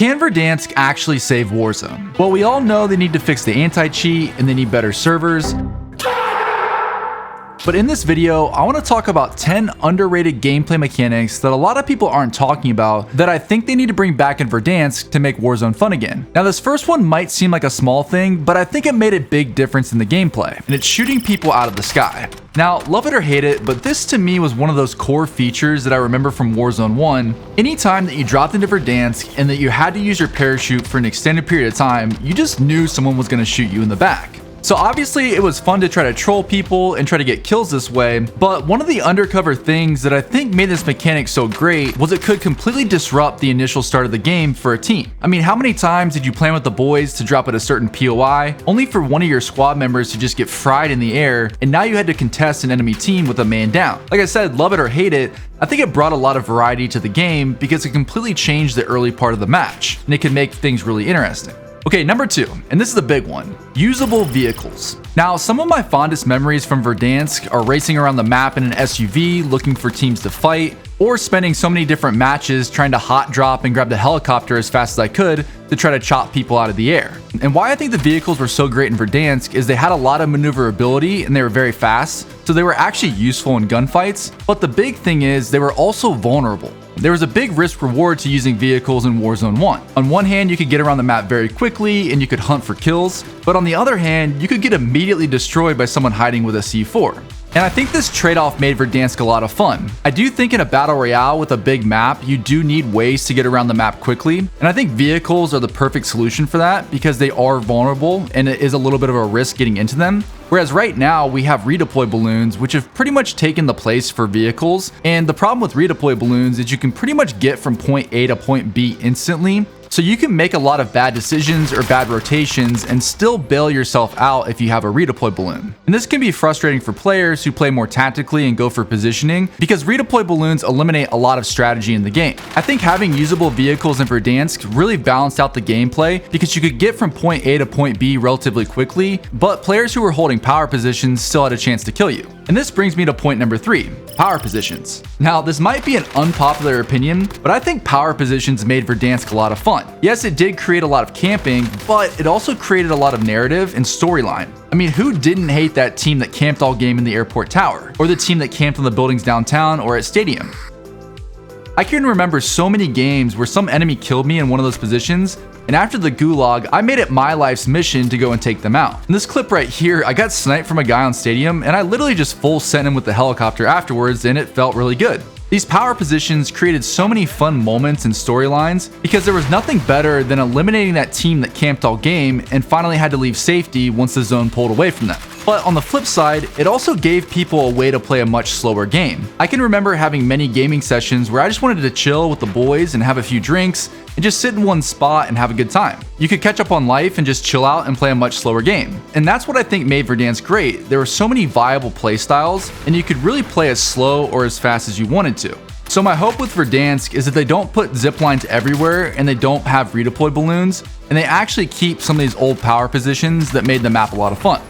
Can Verdansk actually save Warzone? Well, we all know they need to fix the anti-cheat and they need better servers. But in this video, I want to talk about 10 underrated gameplay mechanics that a lot of people aren't talking about that I think they need to bring back in Verdansk to make Warzone fun again. Now, this first one might seem like a small thing, but I think it made a big difference in the gameplay, and it's shooting people out of the sky. Now, love it or hate it, but this to me was one of those core features that I remember from Warzone 1. Anytime that you dropped into Verdansk and that you had to use your parachute for an extended period of time, you just knew someone was going to shoot you in the back. So obviously it was fun to try to troll people and try to get kills this way, but one of the undercover things that I think made this mechanic so great was it could completely disrupt the initial start of the game for a team. I mean, how many times did you plan with the boys to drop at a certain POI, only for one of your squad members to just get fried in the air, and now you had to contest an enemy team with a man down? Like I said, love it or hate it, I think it brought a lot of variety to the game because it completely changed the early part of the match, and it could make things really interesting. Okay, number 2, and this is the big one, usable vehicles. Now, some of my fondest memories from Verdansk are racing around the map in an SUV looking for teams to fight, or spending so many different matches trying to hot drop and grab the helicopter as fast as I could to try to chop people out of the air. And why I think the vehicles were so great in Verdansk is they had a lot of maneuverability and they were very fast, so they were actually useful in gunfights, but the big thing is they were also vulnerable. There was a big risk reward to using vehicles in Warzone 1. On one hand, you could get around the map very quickly and you could hunt for kills, but on the other hand, you could get immediately destroyed by someone hiding with a C4. And I think this trade-off made Verdansk a lot of fun. I do think in a battle royale with a big map, you do need ways to get around the map quickly, and I think vehicles are the perfect solution for that because they are vulnerable and it is a little bit of a risk getting into them. Whereas right now we have redeploy balloons, which have pretty much taken the place for vehicles, and the problem with redeploy balloons is you can pretty much get from point A to point B instantly. So you can make a lot of bad decisions or bad rotations and still bail yourself out if you have a redeploy balloon. And this can be frustrating for players who play more tactically and go for positioning because redeploy balloons eliminate a lot of strategy in the game. I think having usable vehicles in Verdansk really balanced out the gameplay because you could get from point A to point B relatively quickly, but players who were holding power positions still had a chance to kill you. And this brings me to point number 3, power positions. Now, this might be an unpopular opinion, but I think power positions made Verdansk a lot of fun. Yes, it did create a lot of camping, but it also created a lot of narrative and storyline. I mean, who didn't hate that team that camped all game in the airport tower, or the team that camped on the buildings downtown or at stadium? I can remember so many games where some enemy killed me in one of those positions, and after the gulag, I made it my life's mission to go and take them out. In this clip right here, I got sniped from a guy on stadium, and I literally just full sent him with the helicopter afterwards, and it felt really good. These power positions created so many fun moments and storylines because there was nothing better than eliminating that team that camped all game and finally had to leave safety once the zone pulled away from them. But on the flip side, it also gave people a way to play a much slower game. I can remember having many gaming sessions where I just wanted to chill with the boys and have a few drinks and just sit in one spot and have a good time. You could catch up on life and just chill out and play a much slower game. And that's what I think made Verdansk great. There were so many viable play styles and you could really play as slow or as fast as you wanted to. So my hope with Verdansk is that they don't put zip lines everywhere and they don't have redeploy balloons, and they actually keep some of these old power positions that made the map a lot of fun.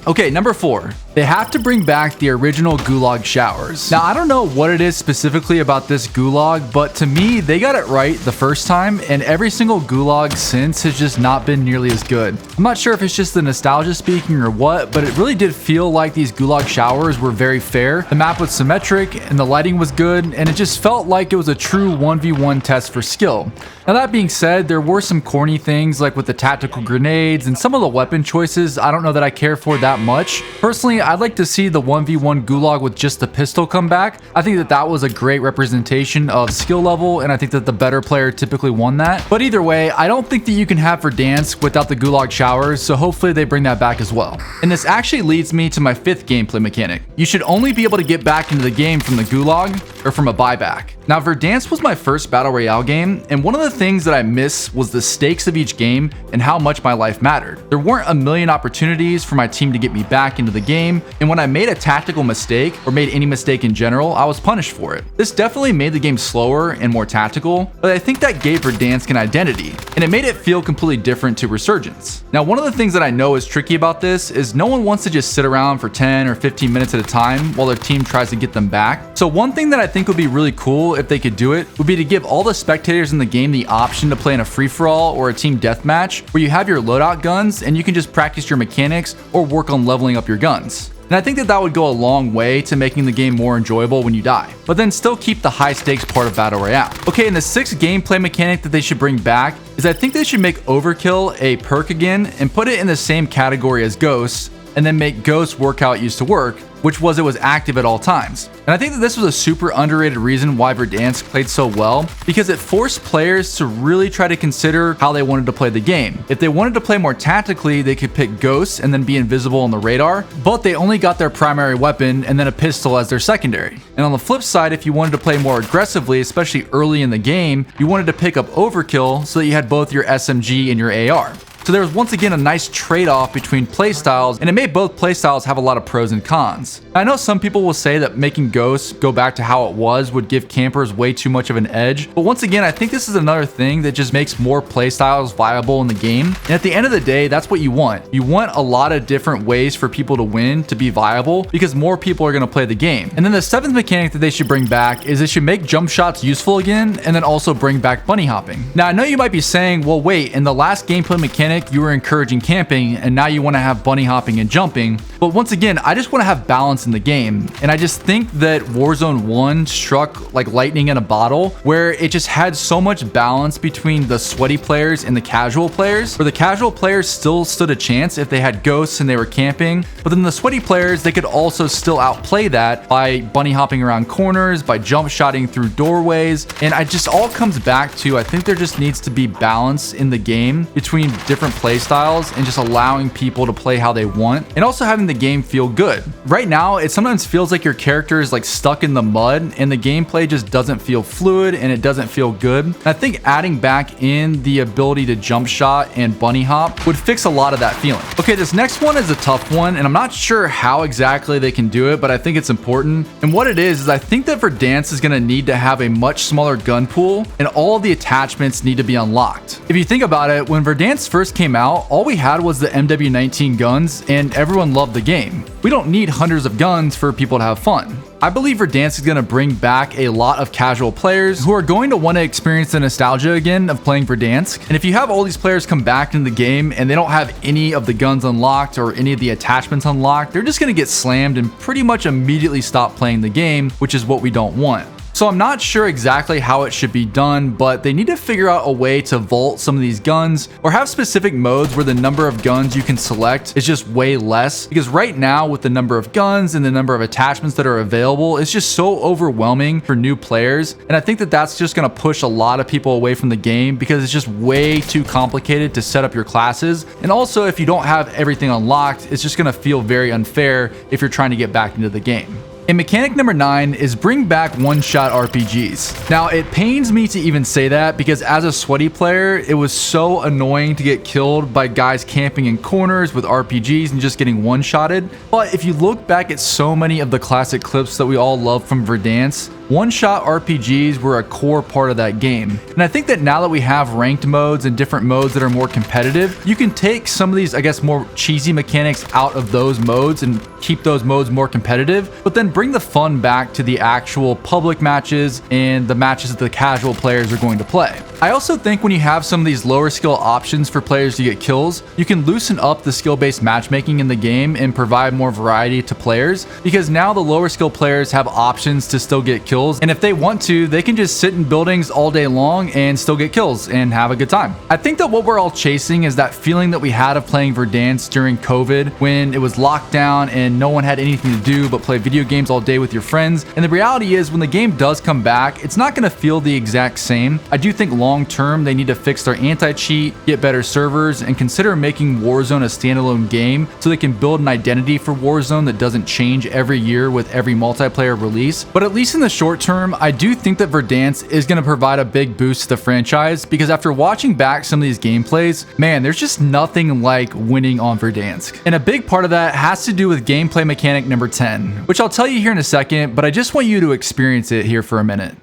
Okay, number 4, they have to bring back the original gulag showers. Now, I don't know what it is specifically about this gulag, but to me, they got it right the first time, and every single gulag since has just not been nearly as good. I'm not sure if it's just the nostalgia speaking or what, but it really did feel like these gulag showers were very fair. The map was symmetric, and the lighting was good, and it just felt like it was a true 1v1 test for skill. Now, that being said, there were some corny things like with the tactical grenades and some of the weapon choices I don't know that I care for that much. Personally, I'd like to see the 1v1 gulag with just the pistol come back. I think that that was a great representation of skill level, and I think that the better player typically won that. But either way, I don't think that you can have Verdansk without the gulag showers, so hopefully they bring that back as well. And this actually leads me to my 5th gameplay mechanic. You should only be able to get back into the game from the gulag or from a buyback. Now, Verdansk was my first battle royale game, and one of the things that I miss was the stakes of each game and how much my life mattered. There weren't a million opportunities for my team to get me back into the game, game, and when I made a tactical mistake or made any mistake in general, I was punished for it. This definitely made the game slower and more tactical, but I think that gave Verdansk an identity, and it made it feel completely different to Resurgence. Now, one of the things that I know is tricky about this is no one wants to just sit around for 10 or 15 minutes at a time while their team tries to get them back. So one thing that I think would be really cool if they could do it would be to give all the spectators in the game the option to play in a free-for-all or a team deathmatch where you have your loadout guns and you can just practice your mechanics or work on leveling up your guns. And I think that that would go a long way to making the game more enjoyable when you die, but then still keep the high stakes part of Battle Royale. Okay, and the sixth gameplay mechanic that they should bring back is I think they should make Overkill a perk again and put it in the same category as Ghosts, and then make Ghosts work how it used to work, which was it was active at all times. And I think that this was a super underrated reason why Verdansk played so well, because it forced players to really try to consider how they wanted to play the game. If they wanted to play more tactically, they could pick Ghosts and then be invisible on the radar, but they only got their primary weapon and then a pistol as their secondary. And on the flip side, if you wanted to play more aggressively, especially early in the game, you wanted to pick up Overkill so that you had both your SMG and your AR. So there was once again a nice trade-off between playstyles, and it made both playstyles have a lot of pros and cons. I know some people will say that making Ghosts go back to how it was would give campers way too much of an edge, but once again, I think this is another thing that just makes more playstyles viable in the game. And at the end of the day, that's what you want. You want a lot of different ways for people to win to be viable, because more people are going to play the game. And then the seventh mechanic that they should bring back is they should make jump shots useful again, and then also bring back bunny hopping. Now, I know you might be saying, well, wait, in the last gameplay mechanic, you were encouraging camping and now you want to have bunny hopping and jumping. But once again, I just want to have balance in the game, and I just think that Warzone 1 struck like lightning in a bottle, where it just had so much balance between the sweaty players and the casual players, where the casual players still stood a chance if they had Ghosts and they were camping, but then the sweaty players, they could also still outplay that by bunny hopping around corners, by jump shotting through doorways. And it just all comes back to, I think there just needs to be balance in the game between different play styles and just allowing people to play how they want, and also having the game feel good. Right now, it sometimes feels like your character is like stuck in the mud and the gameplay just doesn't feel fluid and it doesn't feel good. And I think adding back in the ability to jump shot and bunny hop would fix a lot of that feeling. Okay, this next one is a tough one, and I'm not sure how exactly they can do it, but I think it's important. And what it is I think that Verdansk is going to need to have a much smaller gun pool, and all of the attachments need to be unlocked. If you think about it, when Verdansk first came out, all we had was the MW19 guns, and everyone loved the game. We don't need hundreds of guns for people to have fun. I believe Verdansk is going to bring back a lot of casual players who are going to want to experience the nostalgia again of playing Verdansk. And if you have all these players come back into the game and they don't have any of the guns unlocked or any of the attachments unlocked, they're just going to get slammed and pretty much immediately stop playing the game, which is what we don't want. So I'm not sure exactly how it should be done, but they need to figure out a way to vault some of these guns or have specific modes where the number of guns you can select is just way less, because right now with the number of guns and the number of attachments that are available, it's just so overwhelming for new players. And I think that that's just going to push a lot of people away from the game because it's just way too complicated to set up your classes. And also, if you don't have everything unlocked, it's just going to feel very unfair if you're trying to get back into the game. And mechanic number 9 is bring back one-shot RPGs. Now, it pains me to even say that because as a sweaty player, it was so annoying to get killed by guys camping in corners with RPGs and just getting one-shotted. But if you look back at so many of the classic clips that we all love from Verdansk, one-shot RPGs were a core part of that game. And I think that now that we have ranked modes and different modes that are more competitive, you can take some of these, I guess, more cheesy mechanics out of those modes and keep those modes more competitive, but then bring the fun back to the actual public matches and the matches that the casual players are going to play. I also think when you have some of these lower skill options for players to get kills, you can loosen up the skill-based matchmaking in the game and provide more variety to players, because now the lower skill players have options to still get kills, and if they want to, they can just sit in buildings all day long and still get kills and have a good time. I think that what we're all chasing is that feeling that we had of playing Verdansk during COVID, when it was locked down and no one had anything to do but play video games all day with your friends. And the reality is, when the game does come back, it's not going to feel the exact same. I do think long long term they need to fix their anti-cheat, get better servers, and consider making Warzone a standalone game so they can build an identity for Warzone that doesn't change every year with every multiplayer release. But at least in the short term, I do think that Verdansk is going to provide a big boost to the franchise, because after watching back some of these gameplays, man, there's just nothing like winning on Verdansk. And a big part of that has to do with gameplay mechanic number 10, which I'll tell you here in a second, but I just want you to experience it here for a minute.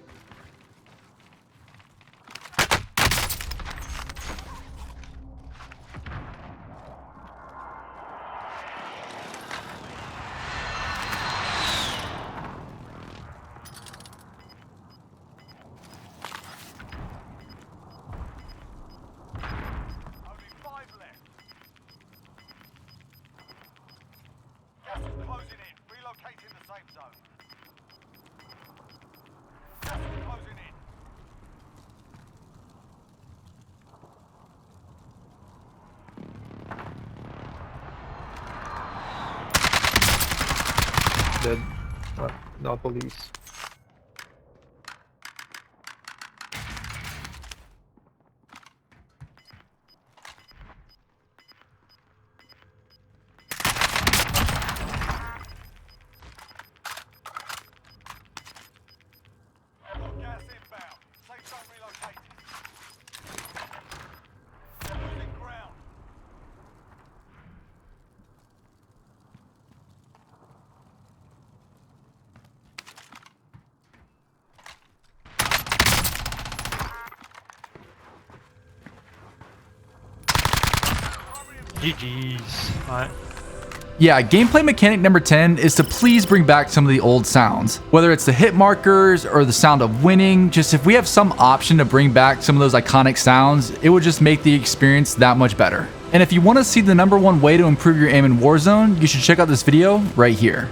Dead. No police. Gas inbound. Safe zone relocated. Losing ground. GG's. Alright. Yeah, gameplay mechanic number 10 is to please bring back some of the old sounds. Whether it's the hit markers or the sound of winning, just if we have some option to bring back some of those iconic sounds, it would just make the experience that much better. And if you want to see the #1 way to improve your aim in Warzone, you should check out this video right here.